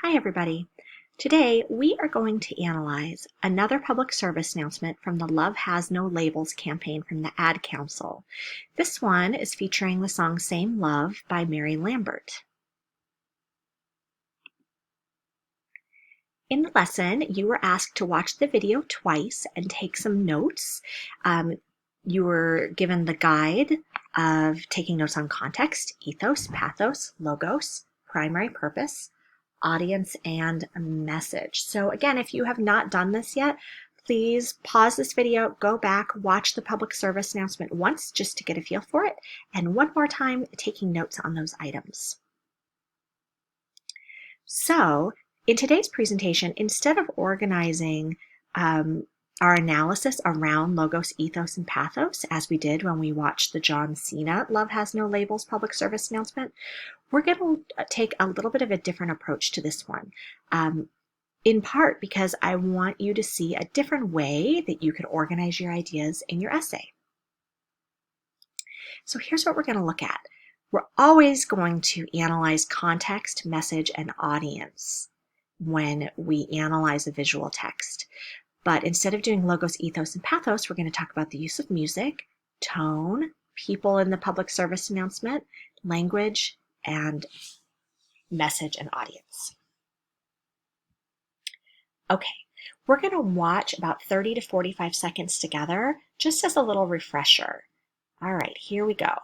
Hi everybody. Today we are going to analyze another public service announcement from the Love Has No Labels campaign from the Ad Council. This one is featuring the song Same Love by Mary Lambert. In the lesson, you were asked to watch the video twice and take some notes. You were given the guide of taking notes on context, ethos, pathos, logos, primary purpose, audience, and message. So again, if you have not done this yet, please pause this video, go back, watch the public service announcement once just to get a feel for it, and one more time taking notes on those items. So in today's presentation, instead of organizing our analysis around logos, ethos, and pathos, as we did when we watched the John Cena Love Has No Labels public service announcement, we're going to take a little bit of a different approach to this one, in part because I want you to see a different way that you can organize your ideas in your essay. So here's what we're going to look at. We're always going to analyze context, message, and audience when we analyze a visual text. But instead of doing logos, ethos, and pathos, we're going to talk about the use of music, tone, people in the public service announcement, language, and message and audience. Okay, we're going to watch about 30 to 45 seconds together, just as a little refresher. All right, here we go.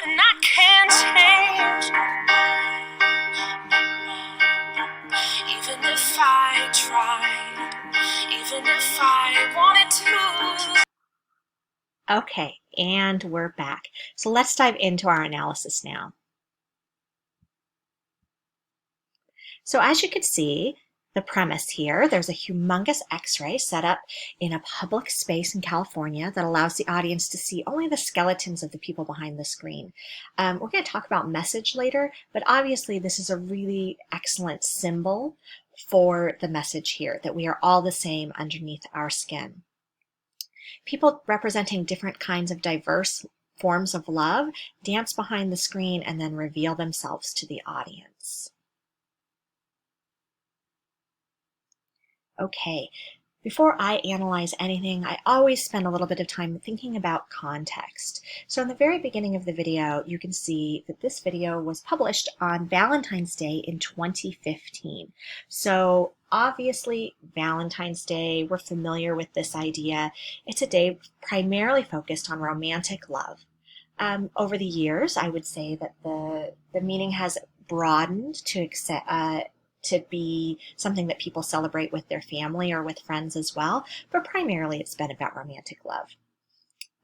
And I can't change, even if I tried, even if I wanted to. Okay, and we're back. So let's dive into our analysis now. So as you can see, the premise here, there's a humongous X-ray set up in a public space in California that allows the audience to see only the skeletons of the people behind the screen. We're going to talk about message later, but obviously this is a really excellent symbol for the message here, that we are all the same underneath our skin. People representing different kinds of diverse forms of love dance behind the screen and then reveal themselves to the audience. Okay, before I analyze anything, I always spend a little bit of time thinking about context. So in the very beginning of the video, you can see that this video was published on Valentine's Day in 2015. So obviously Valentine's Day, we're familiar with this idea. It's a day primarily focused on romantic love. Over the years, I would say that the meaning has broadened to be something that people celebrate with their family or with friends as well, but primarily it's been about romantic love.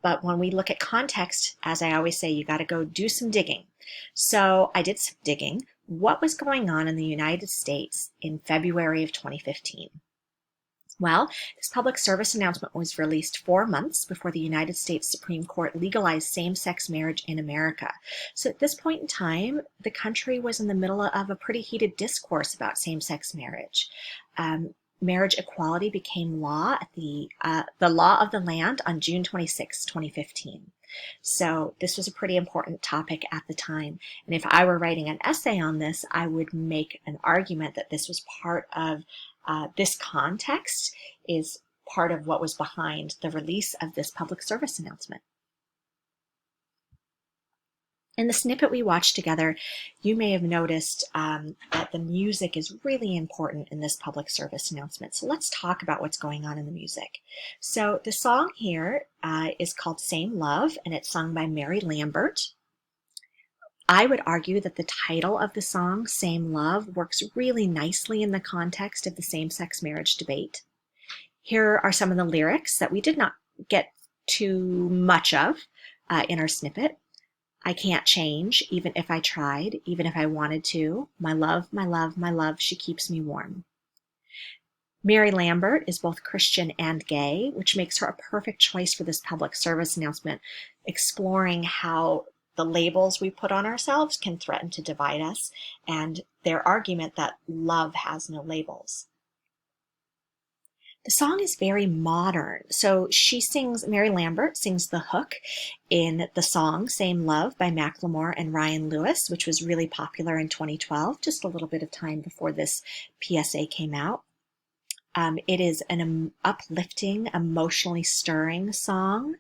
But when we look at context, as I always say, you got to go do some digging. So I did some digging. What was going on in the United States in February of 2015? Well, this public service announcement was released 4 months before the United States Supreme Court legalized same-sex marriage in America. So at this point in time, the country was in the middle of a pretty heated discourse about same-sex marriage. Marriage equality became law at the law of the land on June 26, 2015. So this was a pretty important topic at the time. And if I were writing an essay on this, I would make an argument that this was part of this context is part of what was behind the release of this public service announcement. In the snippet we watched together, you may have noticed that the music is really important in this public service announcement. So let's talk about what's going on in the music. So the song here is called Same Love, and it's sung by Mary Lambert. I would argue that the title of the song, Same Love, works really nicely in the context of the same-sex marriage debate. Here are some of the lyrics that we did not get too much of in our snippet. I can't change, even if I tried, even if I wanted to. My love, my love, my love, she keeps me warm. Mary Lambert is both Christian and gay, which makes her a perfect choice for this public service announcement, exploring how the labels we put on ourselves can threaten to divide us, and their argument that love has no labels. The song is very modern. So Mary Lambert sings the hook in the song Same Love by Macklemore and Ryan Lewis, which was really popular in 2012, just a little bit of time before this PSA came out. It is an uplifting, emotionally stirring song.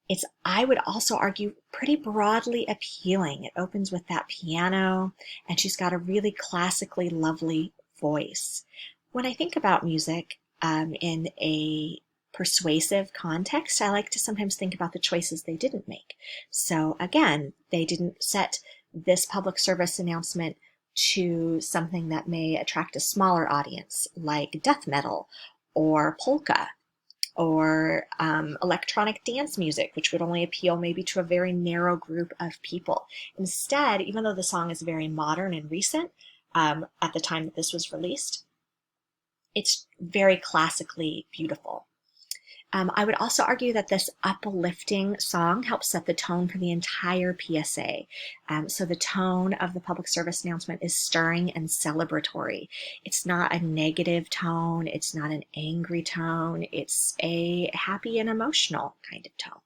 It's, I would also argue, pretty broadly appealing. It opens with that piano, and she's got a really classically lovely voice. When I think about music in a persuasive context, I like to sometimes think about the choices they didn't make. So again, they didn't set this public service announcement to something that may attract a smaller audience, like death metal or polka or electronic dance music, which would only appeal maybe to a very narrow group of people. Instead, even though the song is very modern and recent at the time that this was released, it's very classically beautiful. I would also argue that this uplifting song helps set the tone for the entire PSA. So the tone of the public service announcement is stirring and celebratory. It's not a negative tone. It's not an angry tone. It's a happy and emotional kind of tone.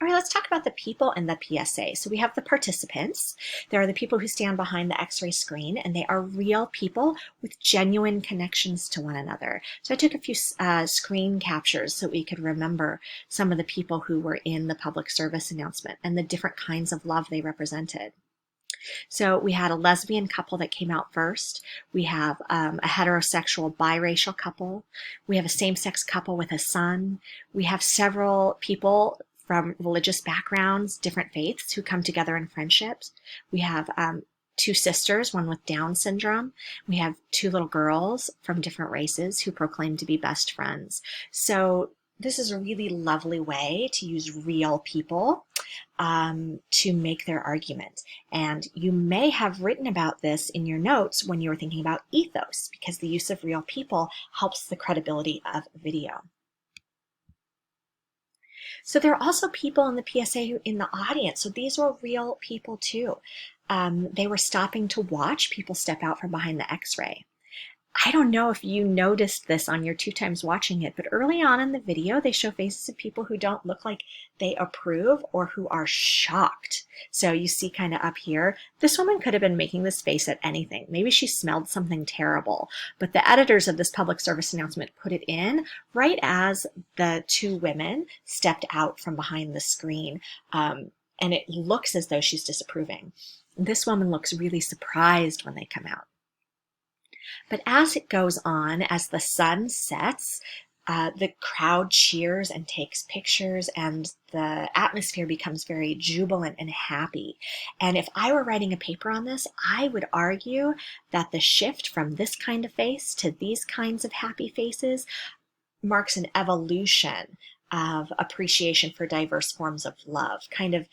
All right, let's talk about the people in the PSA. So we have the participants. There are the people who stand behind the X-ray screen, and they are real people with genuine connections to one another. So I took a few screen captures so we could remember some of the people who were in the public service announcement and the different kinds of love they represented. So we had a lesbian couple that came out first. We have a heterosexual biracial couple. We have a same-sex couple with a son. We have several people from religious backgrounds, different faiths, who come together in friendships. We have two sisters, one with Down syndrome. We have two little girls from different races who proclaim to be best friends. So this is a really lovely way to use real people to make their argument. And you may have written about this in your notes when you were thinking about ethos, because the use of real people helps the credibility of video. So there are also people in the PSA who in the audience. So these were real people too. They were stopping to watch people step out from behind the X-ray. I don't know if you noticed this on your 2 times watching it, but early on in the video, they show faces of people who don't look like they approve or who are shocked. So you see kind of up here, this woman could have been making this face at anything. Maybe she smelled something terrible, but the editors of this public service announcement put it in right as the 2 women stepped out from behind the screen. And it looks as though she's disapproving. This woman looks really surprised when they come out. But as it goes on, as the sun sets, the crowd cheers and takes pictures, and the atmosphere becomes very jubilant and happy. And if I were writing a paper on this, I would argue that the shift from this kind of face to these kinds of happy faces marks an evolution of appreciation for diverse forms of love, kind of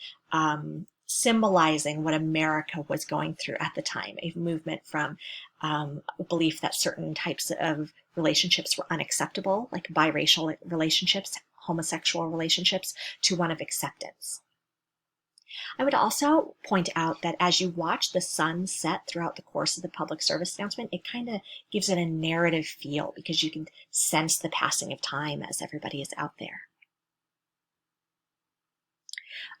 symbolizing what America was going through at the time, a movement from a belief that certain types of relationships were unacceptable, like biracial relationships, homosexual relationships, to one of acceptance. I would also point out that as you watch the sun set throughout the course of the public service announcement, it kind of gives it a narrative feel because you can sense the passing of time as everybody is out there.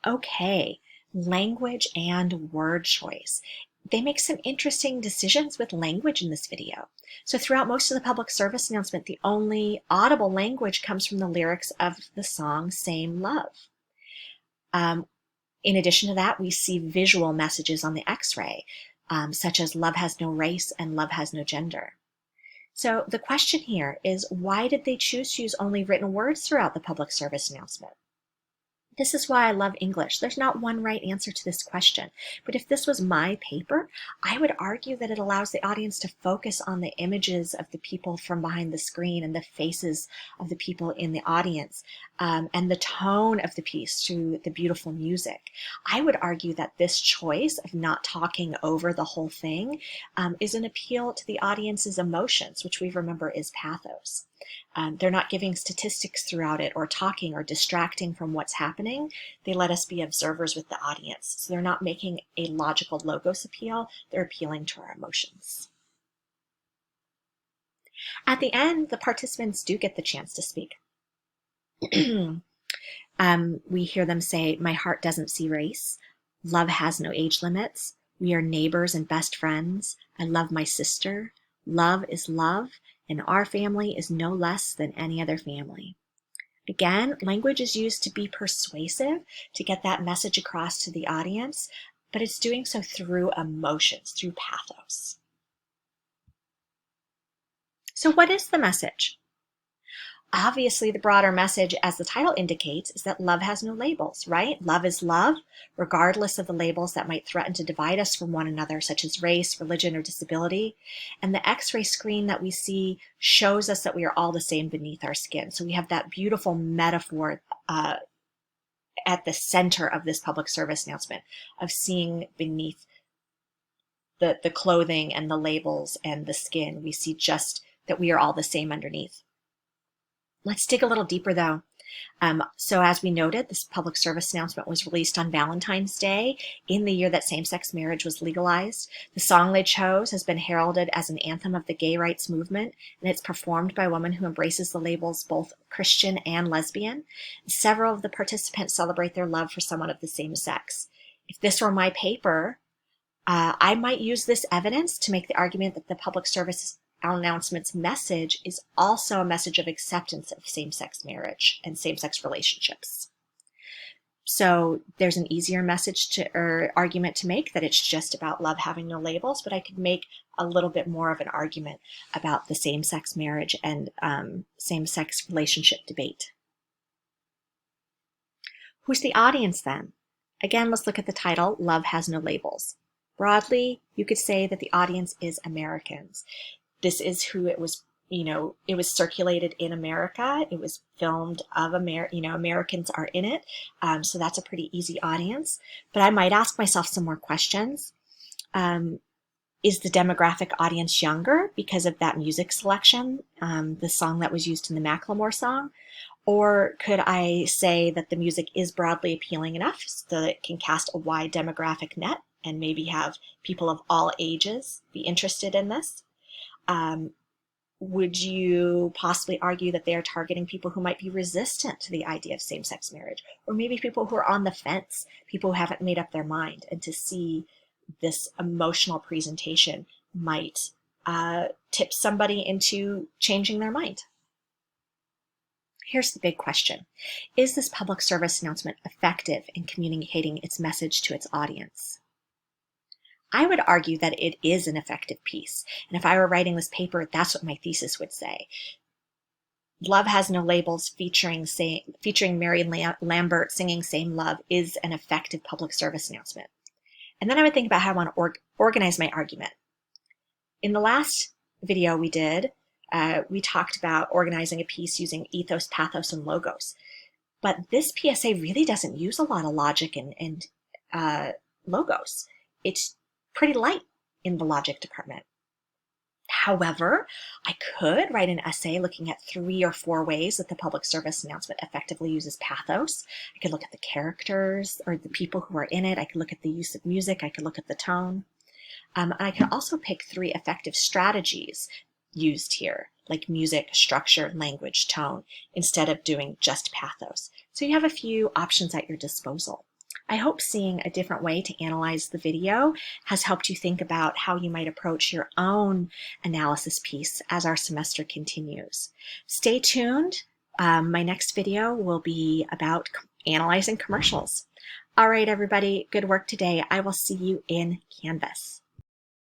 Okay. Language and word choice. They make some interesting decisions with language in this video. So throughout most of the public service announcement, the only audible language comes from the lyrics of the song Same Love. In addition to that, we see visual messages on the X-ray, such as love has no race and love has no gender. So the question here is, why did they choose to use only written words throughout the public service announcement? This is why I love English. There's not one right answer to this question. But if this was my paper, I would argue that it allows the audience to focus on the images of the people from behind the screen and the faces of the people in the audience, and the tone of the piece through the beautiful music. I would argue that this choice of not talking over the whole thing is an appeal to the audience's emotions, which we remember is pathos. They're not giving statistics throughout it or talking or distracting from what's happening. They let us be observers with the audience. So they're not making a logical logos appeal. They're appealing to our emotions. At the end, the participants do get the chance to speak. We hear them say, "My heart doesn't see race. Love has no age limits. We are neighbors and best friends. I love my sister. Love is love, and our family is no less than any other family." Again, language is used to be persuasive, to get that message across to the audience, but it's doing so through emotions, through pathos. So what is the message? Obviously, the broader message, as the title indicates, is that love has no labels, right? Love is love, regardless of the labels that might threaten to divide us from one another, such as race, religion, or disability. And the X-ray screen that we see shows us that we are all the same beneath our skin. So we have that beautiful metaphor at the center of this public service announcement of seeing beneath the clothing and the labels and the skin. We see just that we are all the same underneath. Let's dig a little deeper though. So as we noted, this public service announcement was released on Valentine's Day in the year that same-sex marriage was legalized. The song they chose has been heralded as an anthem of the gay rights movement, and it's performed by a woman who embraces the labels both Christian and lesbian. Several of the participants celebrate their love for someone of the same sex. If this were my paper, I might use this evidence to make the argument that the public service announcement's message is also a message of acceptance of same-sex marriage and same-sex relationships. So there's an easier message or argument to make that it's just about love having no labels, but I could make a little bit more of an argument about the same-sex marriage and same-sex relationship debate. Who's the audience then? Again, let's look at the title, Love Has No Labels. Broadly, you could say that the audience is Americans. This is who it was, it was circulated in America. It was filmed of Americans are in it. So that's a pretty easy audience. But I might ask myself some more questions. Is the demographic audience younger because of that music selection, the song that was used in the Macklemore song? Or could I say that the music is broadly appealing enough so that it can cast a wide demographic net and maybe have people of all ages be interested in this? Would you possibly argue that they are targeting people who might be resistant to the idea of same-sex marriage, or maybe people who are on the fence, people who haven't made up their mind, and to see this emotional presentation might tip somebody into changing their mind? Here's the big question. Is this public service announcement effective in communicating its message to its audience? I would argue that it is an effective piece. And if I were writing this paper, that's what my thesis would say. Love Has No Labels featuring Mary Lambert singing Same Love is an effective public service announcement. And then I would think about how I want to organize my argument. In the last video we did, we talked about organizing a piece using ethos, pathos, and logos. But this PSA really doesn't use a lot of logic and logos. It's pretty light in the logic department. However, I could write an essay looking at 3 or 4 ways that the public service announcement effectively uses pathos. I could look at the characters or the people who are in it. I could look at the use of music. I could look at the tone. And I could also pick 3 effective strategies used here, like music, structure, language, tone, instead of doing just pathos. So you have a few options at your disposal. I hope seeing a different way to analyze the video has helped you think about how you might approach your own analysis piece as our semester continues. Stay tuned. My next video will be about analyzing commercials. All right, everybody, good work today. I will see you in Canvas.